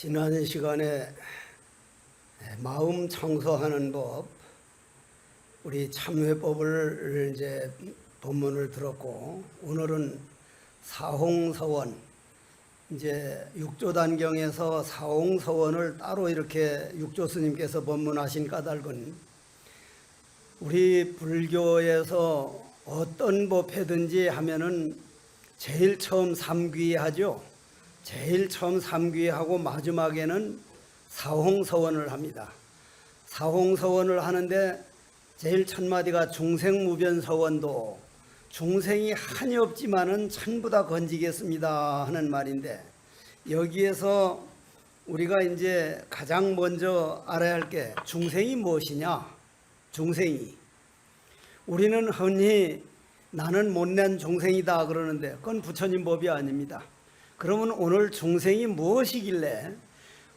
지난 시간에 마음 청소하는 법, 우리 참회법을 이제 본문을 들었고, 오늘은 사홍서원, 이제 육조단경에서 사홍서원을 따로 이렇게 육조스님께서 법문하신 까닭은 우리 불교에서 어떤 법회든지 하면은 제일 처음 삼귀하죠. 제일 처음 삼귀하고 마지막에는 사홍서원을 합니다. 사홍서원을 하는데 제일 첫 마디가 중생무변서원도, 중생이 한이 없지만은 전부 다 건지겠습니다 하는 말인데, 여기에서 우리가 이제 가장 먼저 알아야 할 게 중생이 무엇이냐. 중생이, 우리는 흔히 나는 못난 중생이다 그러는데 그건 부처님 법이 아닙니다. 그러면 오늘 중생이 무엇이길래,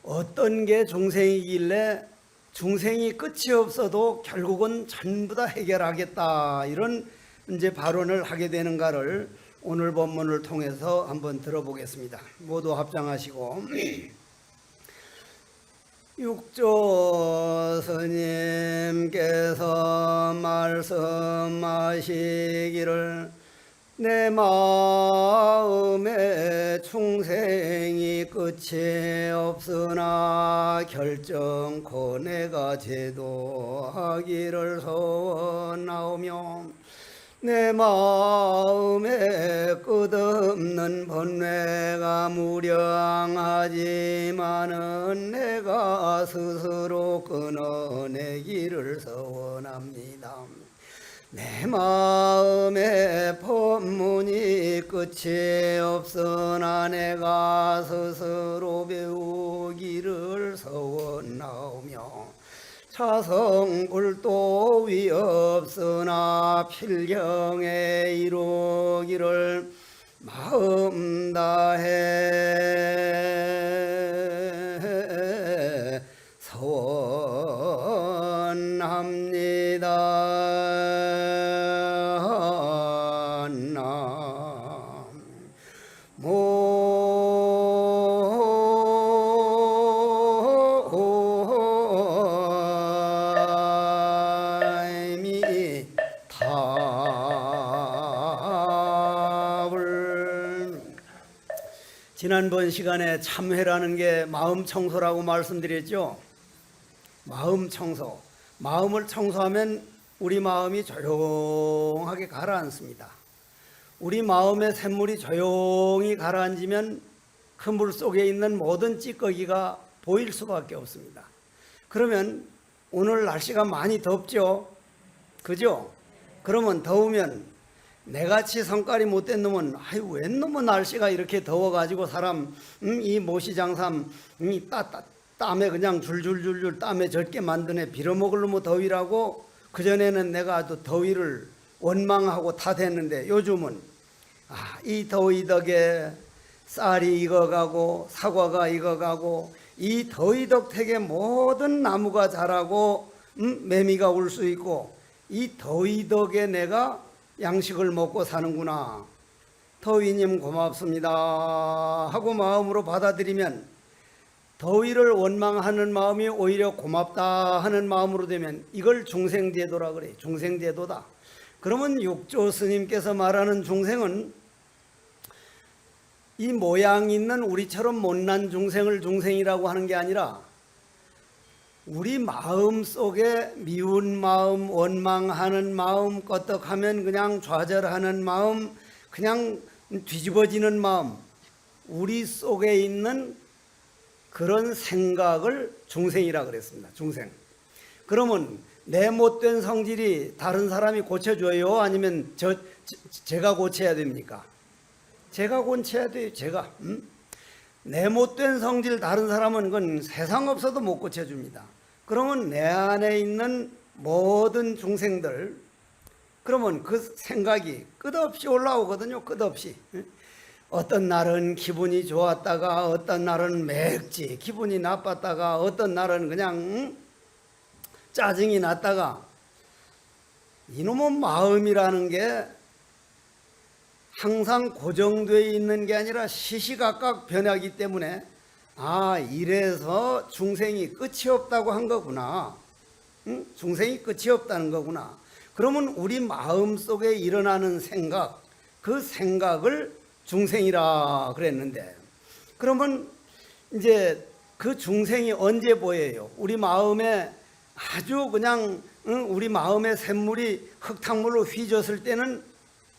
어떤 게 중생이길래 중생이 끝이 없어도 결국은 전부 다 해결하겠다, 이런 이제 발언을 하게 되는가를 오늘 본문을 통해서 한번 들어보겠습니다. 모두 합장하시고. 육조 스님께서 말씀하시기를, 내 마음에 충생이 끝이 없으나 결정코 내가 제도하기를 소원하오며, 내 마음에 끝없는 번뇌가 무량하지만은 내가 스스로 끊어내기를 소원합니다. 내 마음에 법문이 끝이 없으나 내가 스스로 배우기를 소원하오며, 차성불도위 없으나 필경에 이루기를 마음 다해 소원합니다. 지난번 시간에 참회라는 게 마음 청소라고 말씀드렸죠. 마음 청소. 마음을 청소하면 우리 마음이 조용하게 가라앉습니다. 우리 마음의 샘물이 조용히 가라앉으면 그 물 속에 있는 모든 찌꺼기가 보일 수밖에 없습니다. 그러면 오늘 날씨가 많이 덥죠? 그죠? 그러면 더우면, 내같이 성깔이 못된 놈은 아유 웬 놈은 날씨가 이렇게 더워가지고 사람 이 모시장삼 땀에 그냥 줄줄줄줄 땀에 젖게 만드네, 빌어먹을 놈의 더위라고 그전에는 내가 아주 더위를 원망하고 탓했는데, 요즘은 이 더위 덕에 쌀이 익어가고 사과가 익어가고 이 더위 덕택에 모든 나무가 자라고 매미가 울 수 있고, 이 더위 덕에 내가 양식을 먹고 사는구나, 더위님 고맙습니다 하고 마음으로 받아들이면, 더위를 원망하는 마음이 오히려 고맙다 하는 마음으로 되면 이걸 중생제도라 그래요. 중생제도다. 그러면 육조 스님께서 말하는 중생은 이 모양 있는 우리처럼 못난 중생을 중생이라고 하는 게 아니라, 우리 마음 속에 미운 마음, 원망하는 마음, 껐떡하면 그냥 좌절하는 마음, 그냥 뒤집어지는 마음, 우리 속에 있는 그런 생각을 중생이라 그랬습니다. 중생. 그러면 내 못된 성질이 다른 사람이 고쳐줘요? 아니면 제가 고쳐야 됩니까? 제가 고쳐야 돼요. 제가. 내 못된 성질 다른 사람은 그건 세상 없어도 못 고쳐줍니다. 그러면 내 안에 있는 모든 중생들, 그러면 그 생각이 끝없이 올라오거든요. 끝없이. 어떤 날은 기분이 좋았다가 어떤 날은 맵지 기분이 나빴다가 어떤 날은 그냥 짜증이 났다가, 이놈의 마음이라는 게 항상 고정되어 있는 게 아니라 시시각각 변하기 때문에 아, 이래서 중생이 끝이 없다고 한 거구나. 응? 중생이 끝이 없다는 거구나. 그러면 우리 마음속에 일어나는 생각, 그 생각을 중생이라 그랬는데, 그러면 이제 그 중생이 언제 보여요? 우리 마음에 아주 그냥 우리 마음의 샘물이 흙탕물로 휘졌을 때는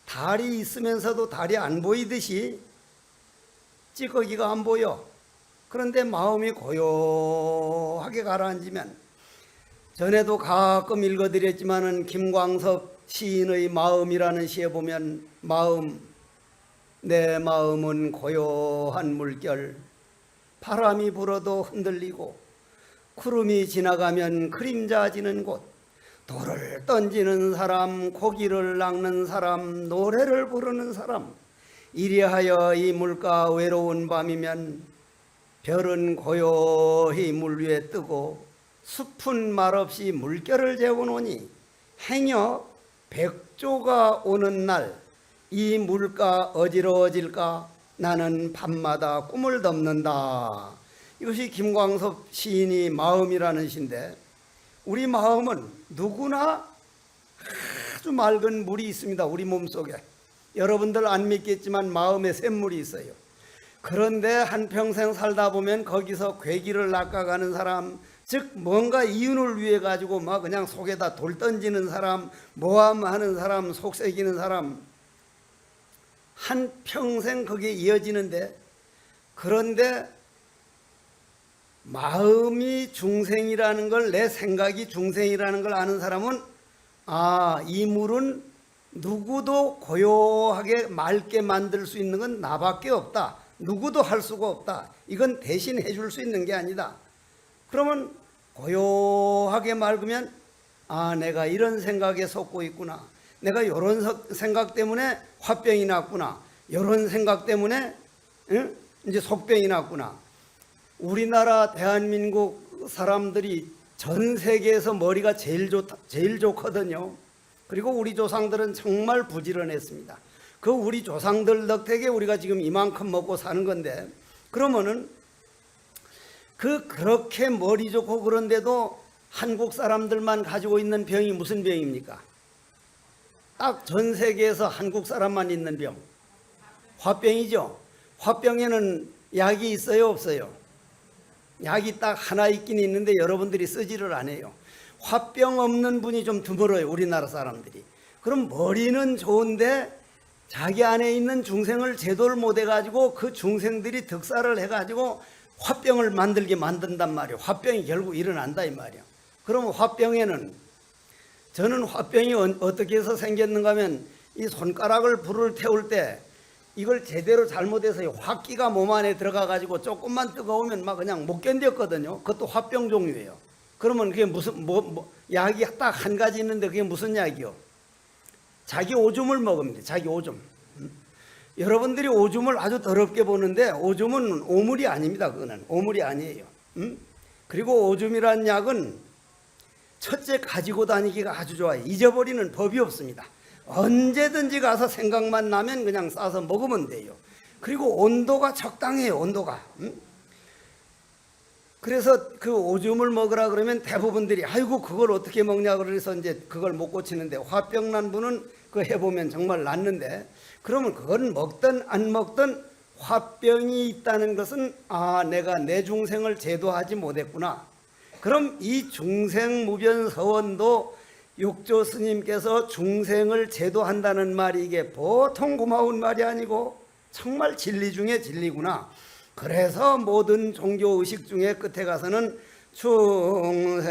달이 있으면서도 달이 안 보이듯이 찌꺼기가 안 보여. 그런데 마음이 고요하게 가라앉으면, 전에도 가끔 읽어드렸지만은 김광석 시인의 마음이라는 시에 보면, 내 마음은 고요한 물결, 바람이 불어도 흔들리고 구름이 지나가면 그림자 지는 곳, 돌을 던지는 사람, 고기를 낚는 사람, 노래를 부르는 사람, 이리하여 이 물가 외로운 밤이면 별은 고요히 물 위에 뜨고 숲은 말없이 물결을 재우노니, 행여 백조가 오는 날 이 물가 어지러워질까? 나는 밤마다 꿈을 덮는다. 이것이 김광섭 시인이 마음이라는 시인데, 우리 마음은 누구나 아주 맑은 물이 있습니다. 우리 몸속에. 여러분들 안 믿겠지만 마음에 샘물이 있어요. 그런데 한평생 살다 보면 거기서 괴기를 낚아가는 사람, 즉 뭔가 이윤을 위해 가지고 막 그냥 속에다 돌 던지는 사람, 모함하는 사람, 속삭이는 사람, 한평생 그게 이어지는데, 그런데 마음이 중생이라는 걸, 내 생각이 중생이라는 걸 아는 사람은, 아, 이 물은 누구도 고요하게 맑게 만들 수 있는 건 나밖에 없다. 누구도 할 수가 없다. 이건 대신 해줄 수 있는 게 아니다. 그러면 고요하게 맑으면, 아, 내가 이런 생각에 속고 있구나. 내가 이런 생각 때문에 화병이 났구나. 이런 생각 때문에 이제 속병이 났구나. 우리나라 대한민국 사람들이 전 세계에서 머리가 제일 좋거든요. 그리고 우리 조상들은 정말 부지런했습니다. 그 우리 조상들 덕택에 우리가 지금 이만큼 먹고 사는 건데, 그러면은 그렇게 머리 좋고 그런데도 한국 사람들만 가지고 있는 병이 무슨 병입니까? 딱 전 세계에서 한국 사람만 있는 병, 화병이죠. 화병에는 약이 있어요, 없어요? 약이 딱 하나 있긴 있는데 여러분들이 쓰지를 않아요. 화병 없는 분이 좀 드물어요, 우리나라 사람들이. 그럼 머리는 좋은데 자기 안에 있는 중생을 제도를 못 해가지고 그 중생들이 득사를 해가지고 화병을 만들게 만든단 말이에요. 화병이 결국 일어난다 이 말이에요. 그러면 화병에는, 저는 화병이 어떻게 해서 생겼는가 하면, 이 손가락을 불을 태울 때 이걸 제대로 잘못해서 화기가 몸 안에 들어가 가지고 조금만 뜨거우면 막 그냥 못 견뎠거든요. 그것도 화병 종류예요. 그러면 그게 무슨 약이 딱 한 가지 있는데 그게 무슨 약이요? 자기 오줌을 먹으면 돼. 자기 오줌. 여러분들이 오줌을 아주 더럽게 보는데 오줌은 오물이 아닙니다. 그거는 오물이 아니에요. 그리고 오줌이란 약은 첫째, 가지고 다니기가 아주 좋아요. 잊어버리는 법이 없습니다. 언제든지 가서 생각만 나면 그냥 싸서 먹으면 돼요. 그리고 온도가 적당해요. 온도가. 그래서 그 오줌을 먹으라 그러면 대부분들이 아이고 그걸 어떻게 먹냐 그래서 이제 그걸 못 고치는데, 화병 난 분은 그거 해보면 정말 낫는데, 그러면 그건 먹든 안 먹든 화병이 있다는 것은, 아, 내가 내 중생을 제도하지 못했구나. 그럼 이 중생무변서원도 육조 스님께서 중생을 제도한다는 말이 이게 보통 고마운 말이 아니고 정말 진리 중에 진리구나. 그래서 모든 종교 의식 중에 끝에 가서는 중생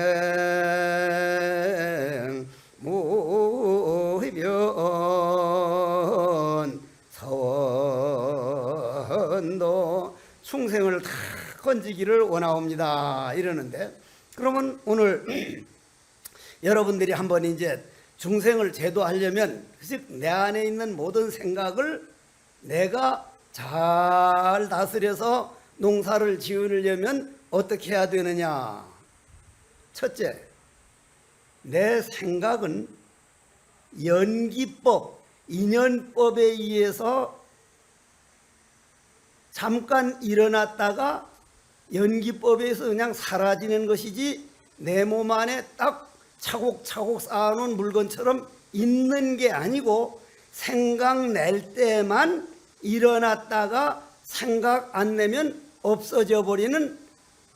무변 서원도 충생을 다 건지기를 원하옵니다 이러는데, 그러면 오늘 여러분들이 한번 이제 중생을 제도하려면, 즉 내 안에 있는 모든 생각을 내가 잘 다스려서 농사를 지으려면 어떻게 해야 되느냐? 첫째, 내 생각은 연기법, 인연법에 의해서 잠깐 일어났다가 연기법에서 그냥 사라지는 것이지 내 몸 안에 딱 차곡차곡 쌓아놓은 물건처럼 있는 게 아니고 생각낼 때만 일어났다가 생각 안 내면 없어져 버리는,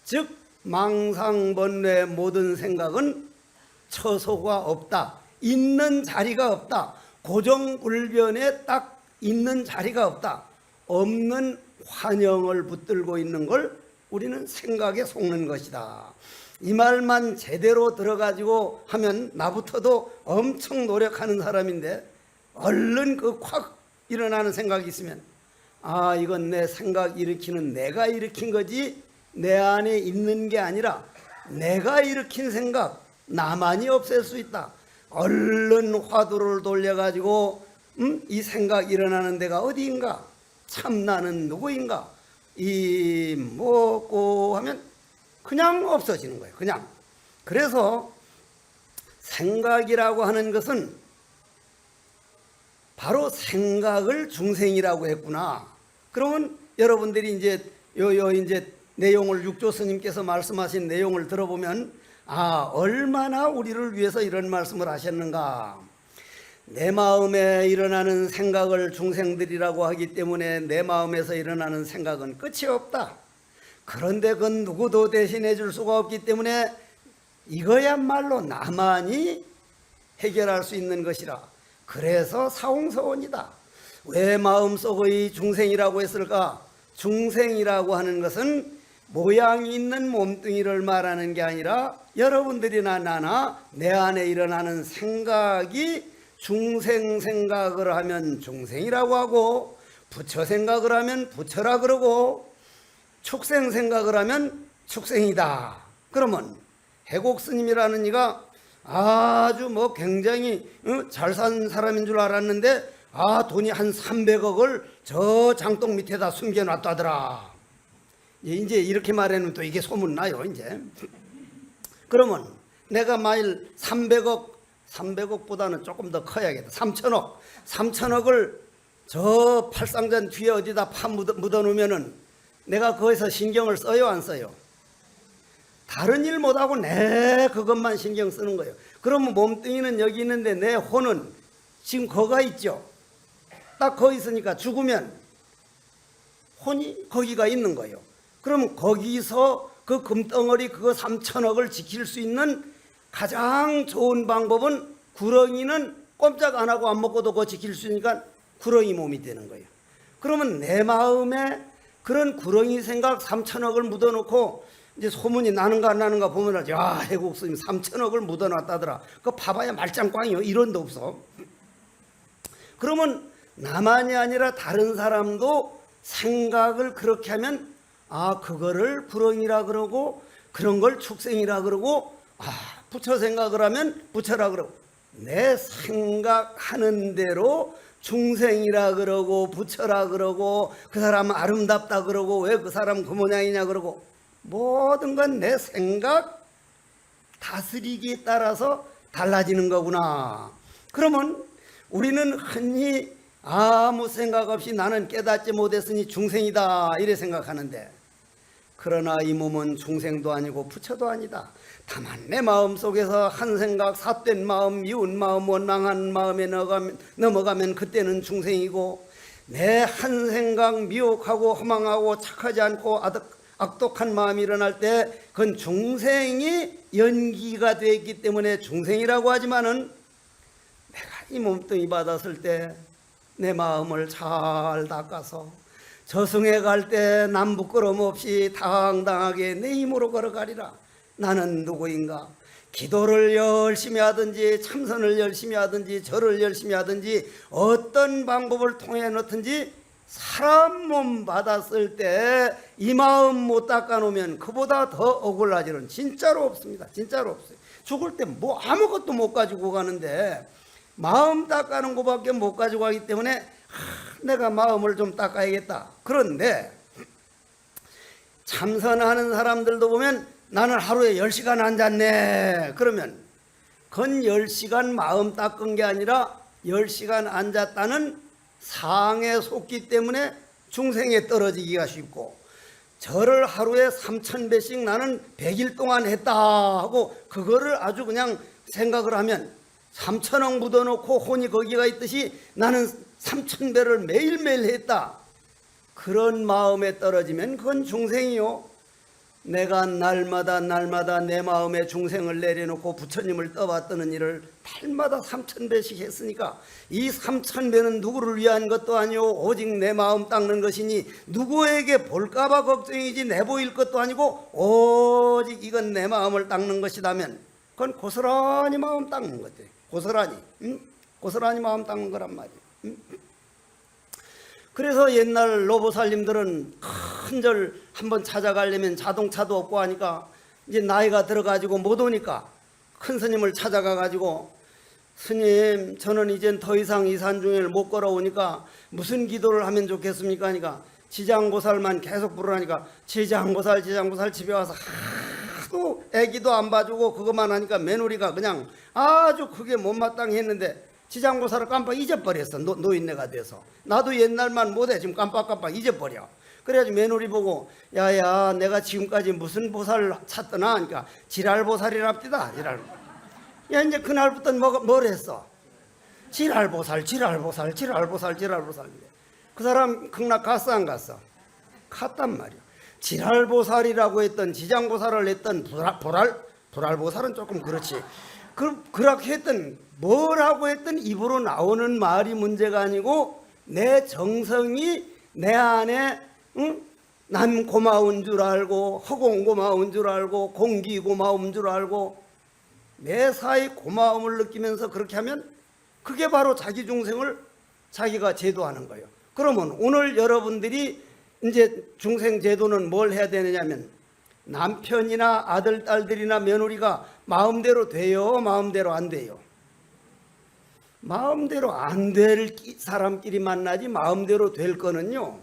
즉 망상번뇌 모든 생각은 처소가 없다, 있는 자리가 없다, 고정불변에 딱 있는 자리가 없다, 없는 환영을 붙들고 있는 걸 우리는 생각에 속는 것이다. 이 말만 제대로 들어가지고 하면 나부터도 엄청 노력하는 사람인데 얼른 그 확 일어나는 생각이 있으면 아, 이건 내 생각 일으키는 내가 일으킨 거지 내 안에 있는 게 아니라 내가 일으킨 생각 나만이 없앨 수 있다. 얼른 화두를 돌려가지고 이 생각 일어나는 데가 어디인가, 참 나는 누구인가, 이 뭐고 하면 그냥 없어지는 거예요. 그냥. 그래서 생각이라고 하는 것은 바로 생각을 중생이라고 했구나. 그러면 여러분들이 이제 이제 내용을 육조 스님께서 말씀하신 내용을 들어보면 아, 얼마나 우리를 위해서 이런 말씀을 하셨는가. 내 마음에 일어나는 생각을 중생들이라고 하기 때문에 내 마음에서 일어나는 생각은 끝이 없다. 그런데 그건 누구도 대신해 줄 수가 없기 때문에 이거야말로 나만이 해결할 수 있는 것이라. 그래서 사홍서원이다. 왜 마음속의 중생이라고 했을까? 중생이라고 하는 것은 모양이 있는 몸뚱이를 말하는 게 아니라 여러분들이나 나나 내 안에 일어나는 생각이 중생 생각을 하면 중생이라고 하고, 부처 생각을 하면 부처라 그러고, 축생 생각을 하면 축생이다. 그러면 해곡 스님이라는 이가 아주 뭐 굉장히 잘 산 사람인 줄 알았는데 아, 돈이 한 300억을 저 장독 밑에다 숨겨놨다더라. 이제 이렇게 말하면 또 이게 소문나요. 이제 그러면 내가 만일 300억보다는 조금 더 커야겠다. 3천억을 저 팔상전 뒤에 어디다 묻어놓으면은 내가 거기서 신경을 써요, 안 써요? 다른 일 못하고 내 그것만 신경 쓰는 거예요. 그러면 몸뚱이는 여기 있는데 내 혼은 지금 거가 있죠. 딱 거기 있으니까 죽으면 혼이 거기가 있는 거예요. 그럼 거기서 그 금덩어리 그거 3천억을 지킬 수 있는 가장 좋은 방법은, 구렁이는 꼼짝 안 하고 안 먹고도 그거 지킬 수 있으니까 구렁이 몸이 되는 거예요. 그러면 내 마음에 그런 구렁이 생각 3천억을 묻어놓고 이제 소문이 나는가 안 나는가 보면 야, 해곡 스님 3천억을 묻어놨다더라. 그거 봐봐야 말짱꽝이요. 이론도 없어. 그러면 나만이 아니라 다른 사람도 생각을 그렇게 하면 아, 그거를 구렁이라 그러고 그런 걸 축생이라 그러고, 아, 부처 생각을 하면 부처라 그러고, 내 생각하는 대로 중생이라 그러고 부처라 그러고 그 사람 아름답다 그러고 왜 그 사람 그 모양이냐 그러고, 모든 건 내 생각 다스리기에 따라서 달라지는 거구나. 그러면 우리는 흔히 아무 생각 없이 나는 깨닫지 못했으니 중생이다 이래 생각하는데, 그러나 이 몸은 중생도 아니고 부처도 아니다. 다만 내 마음속에서 한 생각, 삿된 마음, 미운 마음, 원망한 마음에 넘어가면 그때는 중생이고, 내 한 생각 미혹하고 허망하고 착하지 않고 악독한 마음이 일어날 때 그건 중생이 연기가 되었기 때문에 중생이라고 하지만은, 내가 이 몸뚱이 받았을 때 내 마음을 잘 닦아서 저승에 갈 때 남 부끄럼 없이 당당하게 내 힘으로 걸어가리라. 나는 누구인가? 기도를 열심히 하든지 참선을 열심히 하든지 절을 열심히 하든지 어떤 방법을 통해 놓든지 사람 몸 받았을 때 이 마음 못 닦아놓으면 그보다 더 억울할 일은 진짜로 없습니다. 진짜로 없어요. 죽을 때 뭐 아무것도 못 가지고 가는데 마음 닦아놓은 것밖에 못 가지고 가기 때문에 내가 마음을 좀 닦아야겠다. 그런데 참선하는 사람들도 보면 나는 하루에 10시간 앉았네. 그러면 그건 10시간 마음 닦은 게 아니라 10시간 앉았다는 상에 속기 때문에 중생에 떨어지기가 쉽고, 절을 하루에 3,000배씩 나는 100일 동안 했다 하고 그거를 아주 그냥 생각을 하면 3,000억 묻어놓고 혼이 거기가 있듯이 나는 3,000배를 매일매일 했다. 그런 마음에 떨어지면 그건 중생이요. 내가 날마다 내 마음에 중생을 내려놓고 부처님을 떠받드는 일을 달마다 3,000배씩 했으니까 이 3,000배는 누구를 위한 것도 아니오 오직 내 마음 닦는 것이니 누구에게 볼까봐 걱정이지 내보일 것도 아니고 오직 이건 내 마음을 닦는 것이라면 그건 고스란히 마음 닦는 거지. 고스란히 마음 닦는 거란 말이에요. 그래서 옛날 노보살님들은 큰 절 한번 찾아가려면 자동차도 없고 하니까 이제 나이가 들어가지고 못 오니까 큰 스님을 찾아가 가지고 스님 저는 이젠 더 이상 이 산중을 못 걸어오니까 무슨 기도를 하면 좋겠습니까 하니까 지장보살만 계속 부르라니까 지장보살 집에 와서 하도 애기도 안 봐주고 그것만 하니까 며느리가 그냥 아주 그게 못마땅히 했는데 지장보살을 깜빡 잊어버렸어. 노인네가 돼서. 나도 옛날만 못해 지금 깜빡 잊어버려. 그래가지고 며느리 보고 야야 내가 지금까지 무슨 보살을 찾더나 하니까 지랄보살이랍디다. 야 이제 그날부터 뭘 했어? 지랄보살. 그 사람 극락 갔어 안 갔어? 갔단 말이야. 지랄보살이라고 했던 지장보살을 했던 불알보살은 조금 그렇지. 그렇게 했던 뭐라고 했던 입으로 나오는 말이 문제가 아니고 내 정성이 내 안에 남 고마운 줄 알고 허공 고마운 줄 알고 공기 고마운 줄 알고 매사에 고마움을 느끼면서 그렇게 하면 그게 바로 자기 중생을 자기가 제도하는 거예요. 그러면 오늘 여러분들이 이제 중생 제도는 뭘 해야 되느냐면 남편이나 아들, 딸들이나 며느리가 마음대로 돼요? 마음대로 안 돼요? 마음대로 안 될 사람끼리 만나지 마음대로 될 거는요.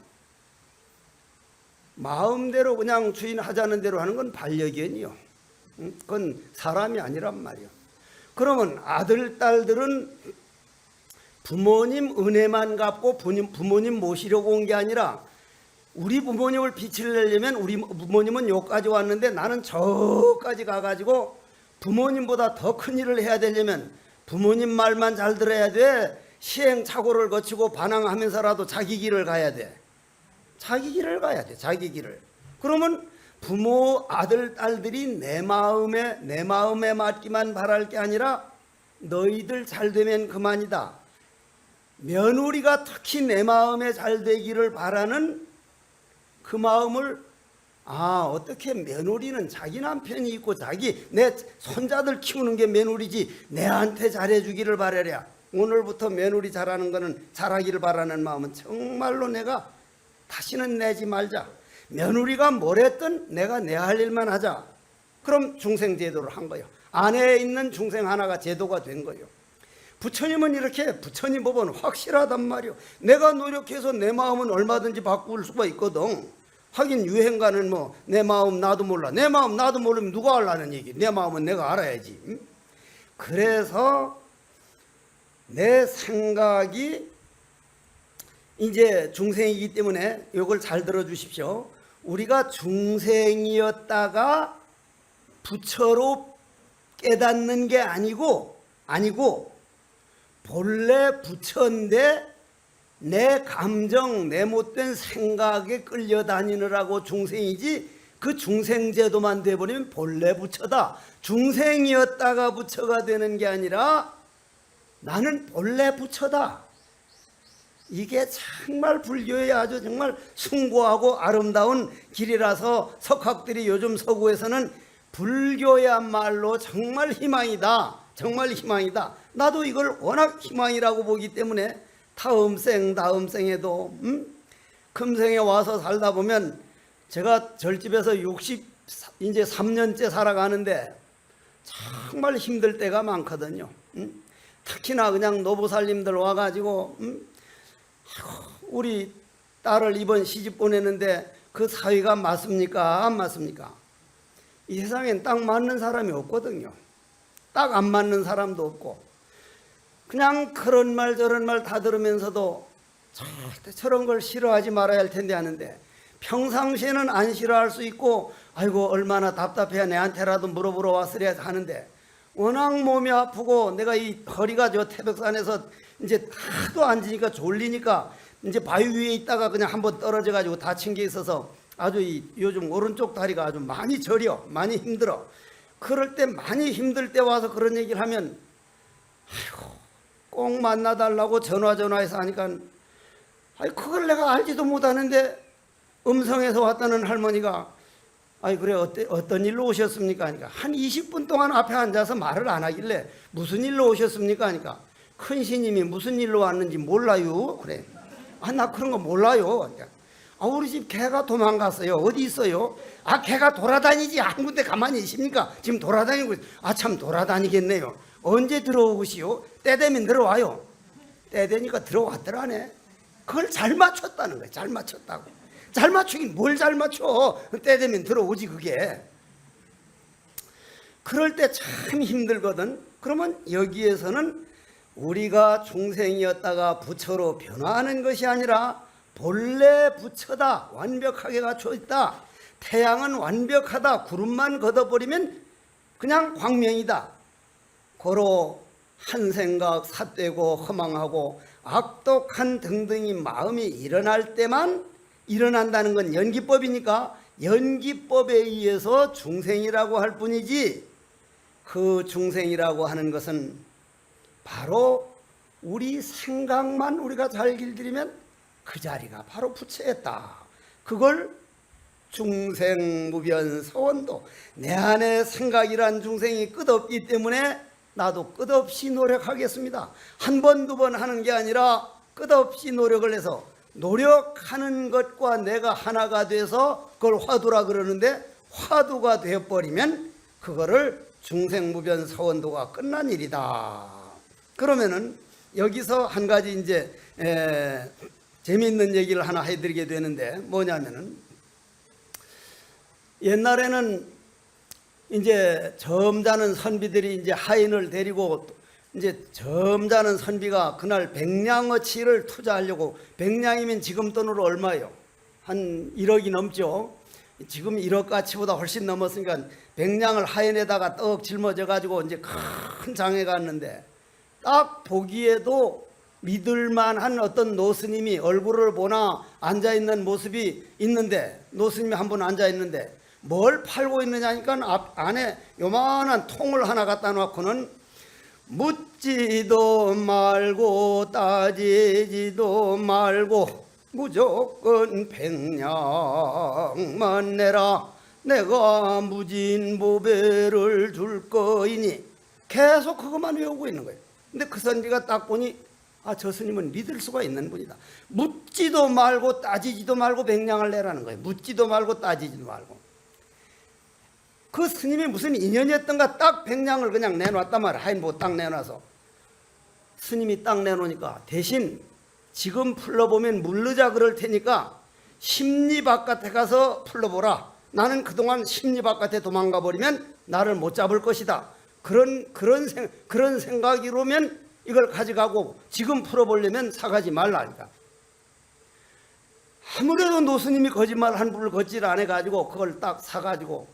마음대로 그냥 주인 하자는 대로 하는 건 반려견이요. 그건 사람이 아니란 말이요. 그러면 아들, 딸들은 부모님 은혜만 갚고 부모님 모시려고 온 게 아니라 우리 부모님을 빛을 내려면 우리 부모님은 여기까지 왔는데 나는 저까지 가가지고 부모님보다 더 큰 일을 해야 되려면 부모님 말만 잘 들어야 돼. 시행착오를 거치고 반항하면서라도 자기 길을 가야 돼. 자기 길을. 그러면 부모, 아들, 딸들이 내 마음에 맞기만 바랄 게 아니라 너희들 잘 되면 그만이다. 며느리가 특히 내 마음에 잘 되기를 바라는 그 마음을 어떻게 며느리는 자기 남편이 있고 내 손자들 키우는 게 며느리지 내한테 잘해주기를 바라랴. 오늘부터 며느리 잘하는 거는 잘하기를 바라는 마음은 정말로 내가 다시는 내지 말자. 며느리가 뭘 했든 내가 내 할 일만 하자. 그럼 중생 제도를 한 거예요. 안에 있는 중생 하나가 제도가 된 거예요. 부처님은 이렇게 부처님 법은 확실하단 말이요. 내가 노력해서 내 마음은 얼마든지 바꿀 수가 있거든. 하긴 유행가는 뭐 내 마음 나도 몰라. 내 마음 나도 모르면 누가 알라는 얘기. 내 마음은 내가 알아야지. 그래서 내 생각이 이제 중생이기 때문에 이걸 잘 들어주십시오. 우리가 중생이었다가 부처로 깨닫는 게 아니고 본래 부처인데 내 감정, 내 못된 생각에 끌려다니느라고 중생이지 그 중생제도만 돼버리면 본래 부처다. 중생이었다가 부처가 되는 게 아니라 나는 본래 부처다. 이게 정말 불교의 아주 정말 숭고하고 아름다운 길이라서 석학들이 요즘 서구에서는 불교야말로 정말 희망이다. 정말 희망이다. 나도 이걸 워낙 희망이라고 보기 때문에 다음 생에도 금생에 와서 살다 보면 제가 절집에서 이제 3년째 살아가는데 정말 힘들 때가 많거든요. 특히나 그냥 노보살님들 와가지고 우리 딸을 이번 시집 보내는데 그 사위가 맞습니까? 안 맞습니까? 이 세상엔 딱 맞는 사람이 없거든요. 딱 안 맞는 사람도 없고 그냥 그런 말 저런 말 다 들으면서도 절대 저런 걸 싫어하지 말아야 할 텐데 하는데 평상시에는 안 싫어할 수 있고 아이고 얼마나 답답해 내한테라도 물어보러 왔으려 하는데 워낙 몸이 아프고 내가 이 허리가 저 태백산에서 이제 하도 앉으니까 졸리니까 이제 바위 위에 있다가 그냥 한번 떨어져 가지고 다친 게 있어서 아주 요즘 오른쪽 다리가 아주 많이 저려 많이 힘들어. 그럴 때 많이 힘들 때 와서 그런 얘기를 하면 아이고 꼭 만나달라고 전화해서 하니까 아이 그걸 내가 알지도 못하는데 음성에서 왔다는 할머니가 아이 그래 어떤 일로 오셨습니까? 하니까 한 20분 동안 앞에 앉아서 말을 안 하길래 무슨 일로 오셨습니까? 하니까 큰 스님이 무슨 일로 왔는지 몰라요. 그래. 아 나 그런 거 몰라요. 그러니까 아 우리 집 개가 도망갔어요. 어디 있어요? 아 개가 돌아다니지 한 군데 가만히 있습니까? 지금 돌아다니고 있어요. 아 참 돌아다니겠네요. 언제 들어오시오? 때 되면 들어와요. 때 되니까 들어왔더라네. 그걸 잘 맞췄다는 거예요. 잘 맞췄다고. 잘 맞추긴 뭘 잘 맞춰. 때 되면 들어오지 그게. 그럴 때 참 힘들거든. 그러면 여기에서는 우리가 중생이었다가 부처로 변화하는 것이 아니라 본래 부처다. 완벽하게 갖춰 있다. 태양은 완벽하다. 구름만 걷어버리면 그냥 광명이다. 고로 한 생각 삿되고 허망하고 악독한 등등이 마음이 일어날 때만 일어난다는 건 연기법이니까 연기법에 의해서 중생이라고 할 뿐이지 그 중생이라고 하는 것은 바로 우리 생각만 우리가 잘 길들이면 그 자리가 바로 부처였다. 그걸 중생무변서원도 내 안에 생각이란 중생이 끝없기 때문에 나도 끝없이 노력하겠습니다. 한 번, 두 번 하는 게 아니라 끝없이 노력을 해서 노력하는 것과 내가 하나가 돼서 그걸 화두라 그러는데 화두가 되어버리면 그거를 중생무변서원도가 끝난 일이다. 그러면은 여기서 한 가지 이제 재미있는 얘기를 하나 해드리게 되는데 뭐냐면은 옛날에는 이제 점잖은 선비들이 이제 하인을 데리고 이제 점잖은 선비가 그날 백냥어치를 투자하려고 백냥이면 지금 돈으로 얼마예요? 한 1억이 넘죠. 지금 1억 가치보다 훨씬 넘었으니까 백냥을 하인에다가 떡 짊어져 가지고 이제 큰 장에 갔는데 딱 보기에도 믿을만한 어떤 노스님이 얼굴을 보나 앉아있는 모습이 있는데 노스님이 한 분 앉아있는데 뭘 팔고 있느냐니까 안에 요만한 통을 하나 갖다 놓고는 묻지도 말고 따지지도 말고 무조건 백냥만 내라 내가 무진보배를 줄 거이니 계속 그것만 외우고 있는 거예요. 근데 그 선비가 딱 보니 아, 저 스님은 믿을 수가 있는 분이다. 묻지도 말고 따지지도 말고 백냥을 내라는 거예요. 묻지도 말고 따지지도 말고. 그 스님이 무슨 인연이었던가 딱 백냥을 그냥 내놨단 말이야. 하인보 딱 내놔서. 스님이 딱 내놓으니까 대신 지금 풀러보면 물르자 그럴 테니까 심리 바깥에 가서 풀러보라. 나는 그동안 심리 바깥에 도망가 버리면 나를 못 잡을 것이다. 그런 생각이로면 이걸 가져가고 지금 풀어보려면 사가지 말라니까. 아무래도 노스님이 거짓말 한 불을 걷질 안 해가지고 그걸 딱 사가지고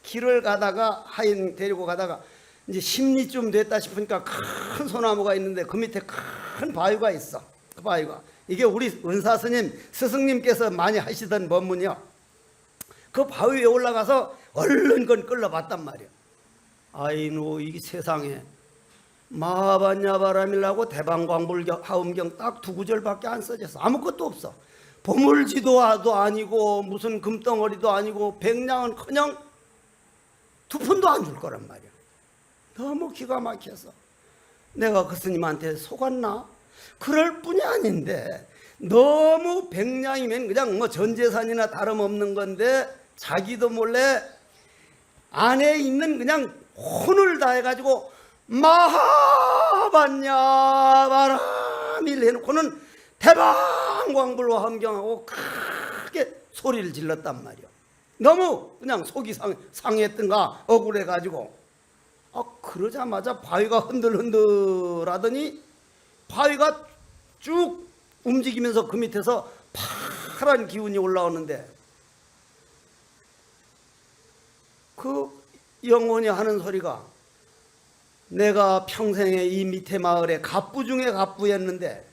길을 가다가 하인 데리고 가다가 이제 심리쯤 됐다 싶으니까 큰 소나무가 있는데 그 밑에 큰 바위가 있어. 그 바위가 이게 우리 은사스님 스승님께서 많이 하시던 법문이요. 그 바위 위에 올라가서 얼른 건 끌러봤단 말이야. 아이노 이 세상에 마하반야바람이라고 대방광불 하음경 딱 두 구절밖에 안 써졌어. 아무것도 없어. 보물지도도 아니고 무슨 금덩어리도 아니고 백냥은커녕 두 푼도 안 줄 거란 말이야. 너무 기가 막혀서 내가 그 스님한테 속았나? 그럴 뿐이 아닌데 너무 백냥이면 그냥 뭐 전재산이나 다름없는 건데 자기도 몰래 안에 있는 그냥 혼을 다해가지고 마하반야바람일 해놓고는 대방광불로 함경하고 크게 소리를 질렀단 말이야. 너무 그냥 속이 상했던가 억울해가지고 그러자마자 바위가 흔들흔들하더니 바위가 쭉 움직이면서 그 밑에서 파란 기운이 올라오는데 그 영혼이 하는 소리가, 내가 평생에 이 밑에 마을에 갑부 중에 갑부였는데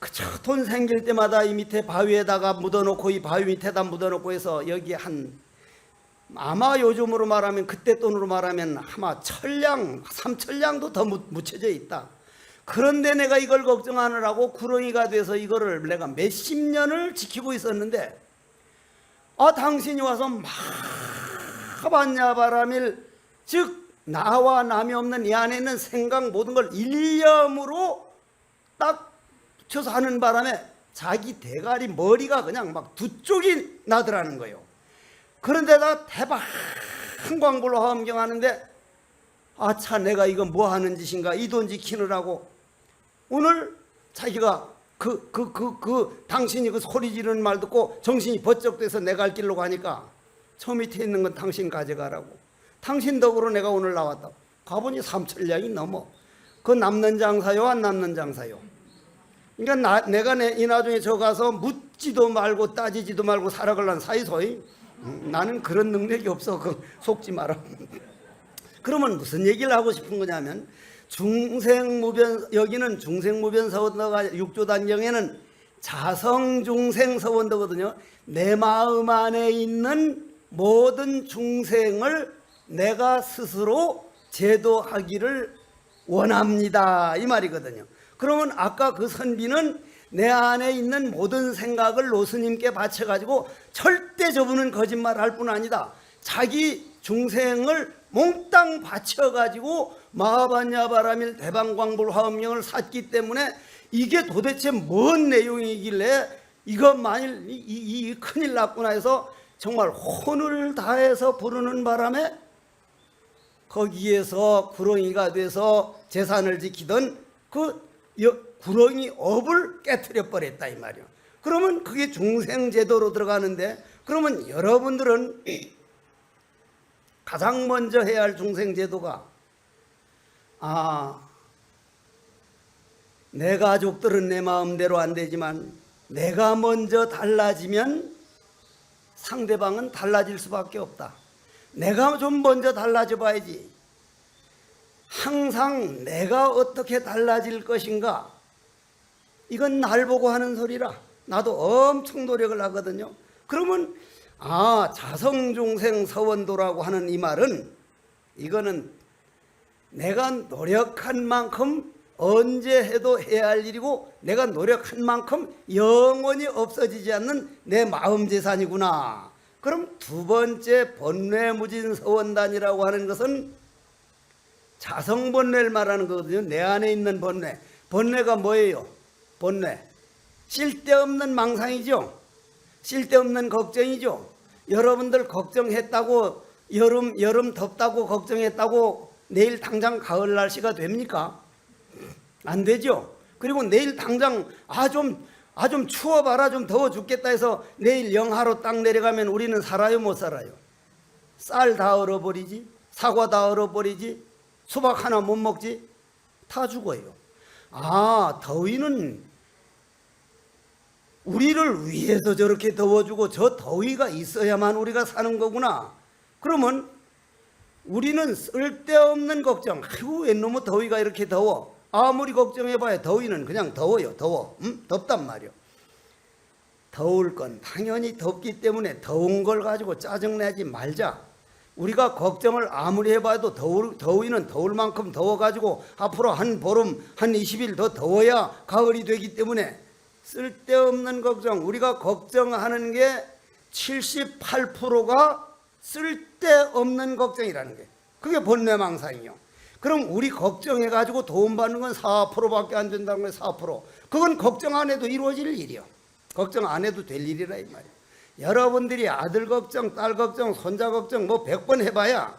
그저 돈 생길 때마다 이 밑에 바위에다가 묻어놓고, 이 바위 밑에다 묻어놓고 해서 여기 아마 요즘으로 말하면, 그때 돈으로 말하면 아마 1,000량, 3,000량도 더 묻혀져 있다. 그런데 내가 이걸 걱정하느라고 구렁이가 돼서 이거를 내가 몇십 년을 지키고 있었는데, 당신이 와서 마반야바라밀, 즉 나와 남이 없는 이 안에 있는 생각 모든 걸 일념으로 딱 붙여서 하는 바람에 자기 대가리 머리가 그냥 막 두 쪽이 나더라는 거예요. 그런데다 대박 광불로 화엄경하는데, 아차, 내가 이거 뭐 하는 짓인가, 이 돈 지키느라고. 오늘 자기가 당신이 그 소리 지르는 말 듣고 정신이 번쩍 돼서 내 갈 길로 가니까, 저 밑에 있는 건 당신 가져가라고. 당신 덕으로 내가 오늘 나왔다. 가보니 3,000량이 넘어. 그 남는 장사요, 안 남는 장사요? 그러니까 내가 이 나중에 저 가서 묻지도 말고 따지지도 말고 살아갈란 사이소이. 나는 그런 능력이 없어. 속지 마라. 그러면 무슨 얘기를 하고 싶은 거냐면, 여기는 중생무변서원도가 6조 단경에는 자성중생서원도거든요. 내 마음 안에 있는 모든 중생을 내가 스스로 제도하기를 원합니다, 이 말이거든요. 그러면 아까 그 선비는 내 안에 있는 모든 생각을 노스님께 바쳐가지고 절대 저분은 거짓말할 뿐 아니다, 자기 중생을 몽땅 바쳐가지고 마하반야바라밀 대방광불 화엄경을 샀기 때문에, 이게 도대체 뭔 내용이길래 이거 만일 이 큰일 났구나 해서 정말 혼을 다해서 부르는 바람에 거기에서 구렁이가 돼서 재산을 지키던 그 구렁이 업을 깨트려 버렸다, 이 말이요. 그러면 그게 중생제도로 들어가는데, 그러면 여러분들은 가장 먼저 해야 할 중생제도가, 내 가족들은 내 마음대로 안 되지만 내가 먼저 달라지면 상대방은 달라질 수밖에 없다. 내가 좀 먼저 달라져 봐야지. 항상 내가 어떻게 달라질 것인가, 이건 날 보고 하는 소리라 나도 엄청 노력을 하거든요. 그러면 자성중생 서원도라고 하는 이 말은, 이거는 내가 노력한 만큼 언제 해도 해야 할 일이고, 내가 노력한 만큼 영원히 없어지지 않는 내 마음 재산이구나. 그럼 두 번째 번뇌무진서원단이라고 하는 것은 자성번뇌를 말하는 거거든요. 내 안에 있는 번뇌. 번뇌가 뭐예요? 번뇌, 쓸데없는 망상이죠. 쓸데없는 걱정이죠. 여러분들 걱정했다고, 여름 덥다고 걱정했다고 내일 당장 가을 날씨가 됩니까? 안 되죠. 그리고 내일 당장 좀 추워봐라, 좀 더워 죽겠다 해서 내일 영하로 딱 내려가면 우리는 살아요, 못 살아요? 쌀 다 얼어버리지, 사과 다 얼어버리지, 수박 하나 못 먹지, 다 죽어요. 더위는 우리를 위해서 저렇게 더워주고 저 더위가 있어야만 우리가 사는 거구나. 그러면 우리는 쓸데없는 걱정, 아이고 웬놈의 더위가 이렇게 더워, 아무리 걱정해봐야 더위는 그냥 더워요. 덥단 말이요. 더울 건 당연히 덥기 때문에 더운 걸 가지고 짜증내지 말자. 우리가 걱정을 아무리 해봐도 더위는 더울 만큼 더워가지고 앞으로 한 보름, 한 20일 더 더워야 가을이 되기 때문에 쓸데없는 걱정, 우리가 걱정하는 게 78%가 쓸데없는 걱정이라는 게, 그게 번뇌망상이요. 그럼 우리 걱정해가지고 도움받는 건 4%밖에 안 된다는 거예요. 4%. 그건 걱정 안 해도 이루어질 일이요. 걱정 안 해도 될 일이라 이 말이에요. 여러분들이 아들 걱정, 딸 걱정, 손자 걱정 100번 해봐야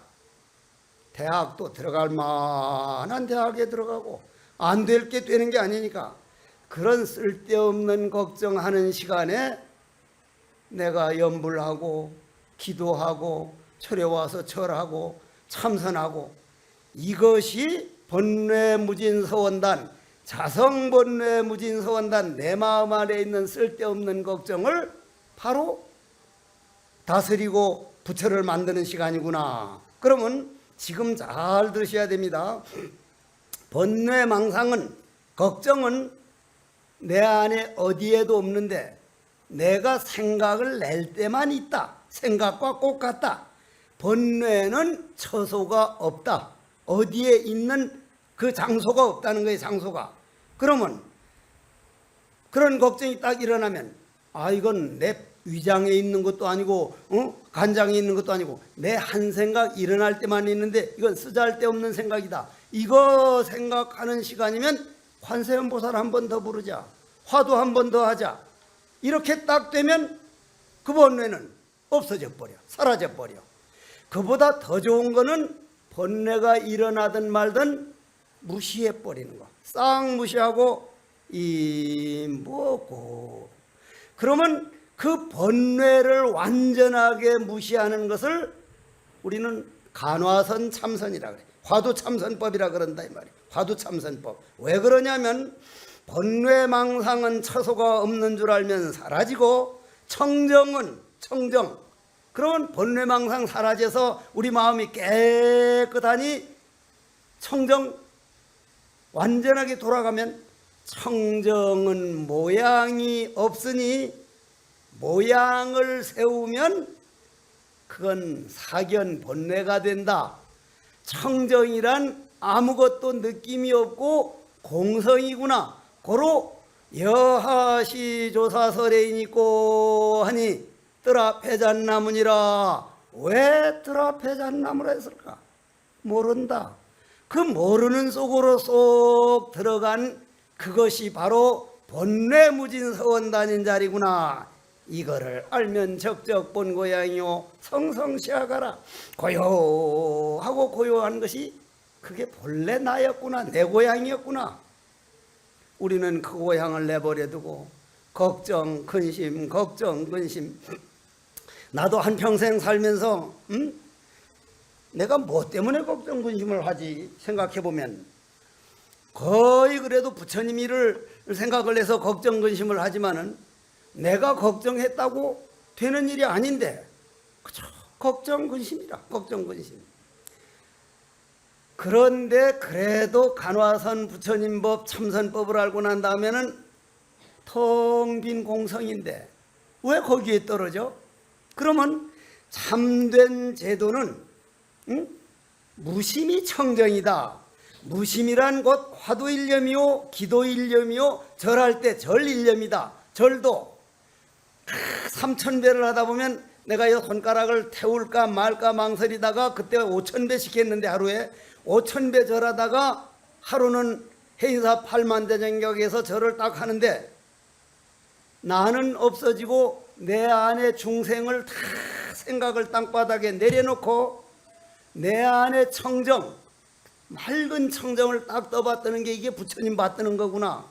대학도 들어갈 만한 대학에 들어가고 안 될 게 되는 게 아니니까, 그런 쓸데없는 걱정하는 시간에 내가 염불하고 기도하고 절에 와서 절하고 참선하고, 이것이 번뇌무진서원단, 자성번뇌무진서원단, 내 마음 안에 있는 쓸데없는 걱정을 바로 다스리고 부처를 만드는 시간이구나. 그러면 지금 잘 들으셔야 됩니다. 번뇌망상은, 걱정은 내 안에 어디에도 없는데 내가 생각을 낼 때만 있다. 생각과 꼭 같다. 번뇌는 처소가 없다. 어디에 있는 그 장소가 없다는 거예요. 장소가. 그러면 그런 걱정이 딱 일어나면 이건 내 위장에 있는 것도 아니고 간장에 있는 것도 아니고 내 한 생각 일어날 때만 있는데 이건 쓰잘데없는 생각이다. 이거 생각하는 시간이면 관세음보살 한 번 더 부르자. 화두 한 번 더 하자. 이렇게 딱 되면 그 번뇌는 없어져 버려. 사라져 버려. 그보다 더 좋은 거는 번뇌가 일어나든 말든 무시해 버리는 거. 싹 무시하고 뭐고. 그러면 그 번뇌를 완전하게 무시하는 것을 우리는 간화선 참선이라 그래. 화두 참선법이라 그런다 이 말이야. 화두 참선법. 왜 그러냐면 번뇌망상은 처소가 없는 줄 알면 사라지고 청정. 그러면 번뇌망상 사라져서 우리 마음이 깨끗하니 청정 완전하게 돌아가면 청정은 모양이 없으니 모양을 세우면 그건 사견 번뇌가 된다. 청정이란 아무것도 느낌이 없고 공성이구나. 고로 여하시 조사설에이니꼬 하니 뜨라패잣나무니라. 왜 뜨라패잣나무라 했을까? 모른다. 그 모르는 속으로 쏙 들어간 그것이 바로 번뇌무진서원 다닌 자리구나. 이거를 알면 적적 본 고향이요 성성시하가라. 고요하고 고요한 것이 그게 본래 나였구나. 내 고향이었구나. 우리는 그 고향을 내버려 두고 걱정 근심 나도 한평생 살면서 내가 뭐 때문에 걱정 근심을 하지 생각해보면 거의 그래도 부처님 일을 생각을 해서 걱정 근심을 하지만은 내가 걱정했다고 되는 일이 아닌데 그죠? 걱정 근심이라. 걱정 근심. 그런데 그래도 간화선 부처님법 참선법을 알고 난 다음에는 텅 빈 공성인데 왜 거기에 떨어져? 그러면 참된 제도는 무심이 청정이다. 무심이란 곧 화두일념이요 기도일념이요 절할 때 절일념이다. 절도 3000배를 하다 보면 내가 이 손가락을 태울까 말까 망설이다가 그때 5000배씩 했는데 하루에 5000배 절하다가 하루는 해인사 8만대정격에서 절을 딱 하는데 나는 없어지고 내 안에 중생을 다 생각을 땅바닥에 내려놓고 내 안에 청정, 맑은 청정을 딱 떠받드는 게 이게 부처님 받드는 거구나.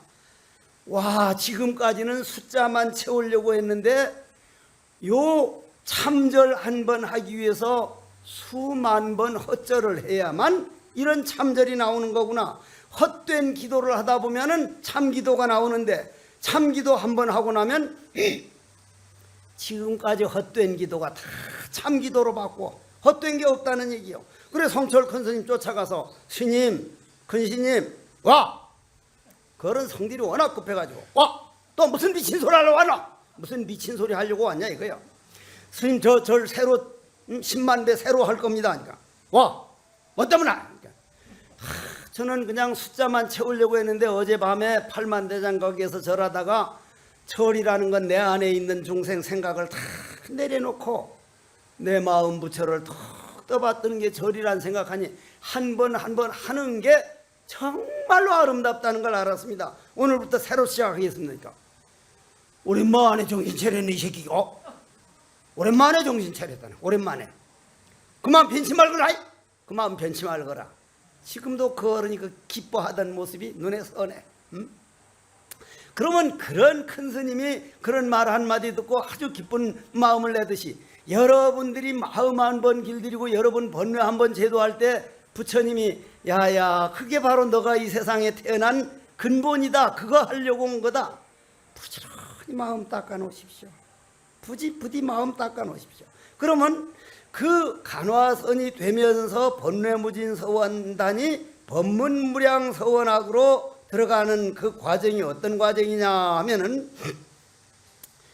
와, 지금까지는 숫자만 채우려고 했는데 요 참절 한 번 하기 위해서 수만 번 헛절을 해야만 이런 참절이 나오는 거구나. 헛된 기도를 하다 보면은 참기도가 나오는데 참기도 한 번 하고 나면 지금까지 헛된 기도가 다 참기도로 바꿔. 헛된 게 없다는 얘기요. 그래 성철 큰 스님 쫓아가서 스님, 큰 스님 와! 그런 성질이 워낙 급해가지고 와! 또 무슨 미친 소리 하려고 왔나? 무슨 미친 소리 하려고 왔냐 이거야. 스님 절 새로 10만 배 새로 할 겁니다. 그러니까 와! 뭐 때문에? 그러니까, 저는 그냥 숫자만 채우려고 했는데 어젯밤에 8만 대장 거기에서 절하다가 절이라는 건 내 안에 있는 중생 생각을 다 내려놓고 내 마음 부처를 톡 떠받드는 게 절이란 생각하니 한 번 한 번 하는 게 정말로 아름답다는 걸 알았습니다. 오늘부터 새로 시작하겠습니다. 오랜만에 정신 차렸네 이 새끼가. 오랜만에 정신 차렸다네. 오랜만에. 그만 변치 말거라. 그만 변치 말거라. 지금도 그 어른이 그 기뻐하던 모습이 눈에 선해. 그러면 그런 큰 스님이 그런 말 한마디 듣고 아주 기쁜 마음을 내듯이 여러분들이 마음 한 번 길들이고 여러분 번뇌 한 번 제도할 때 부처님이 야야 그게 바로 너가 이 세상에 태어난 근본이다. 그거 하려고 온 거다. 부지런히 마음 닦아 놓으십시오. 부디 마음 닦아 놓으십시오. 그러면 그 간화선이 되면서 법뇌무진서원단이 법문무량서원학으로 들어가는 그 과정이 어떤 과정이냐 하면은,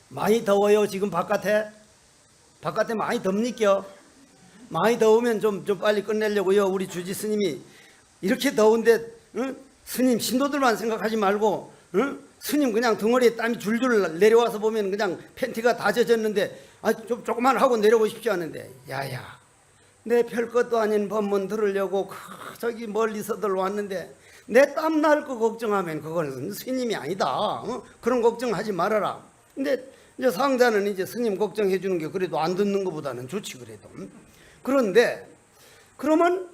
많이 더워요 지금 바깥에 많이 덥니까? 많이 더우면 좀 빨리 끝내려고요. 우리 주지 스님이 이렇게 더운데, 스님 신도들만 생각하지 말고, 스님 그냥 등허리에 땀이 줄줄 내려와서 보면 그냥 팬티가 다 젖었는데, 좀 조금만 하고 내려오십시오 하는데, 야야, 내 별것도 아닌 법문 들으려고 저기 멀리서들 왔는데 내 땀 날 거 걱정하면 그건 스님이 아니다. 그런 걱정하지 말아라. 근데 이제 상자는 이제 스님 걱정해 주는 게 그래도 안 듣는 것보다는 좋지 그래도. 그런데 그러면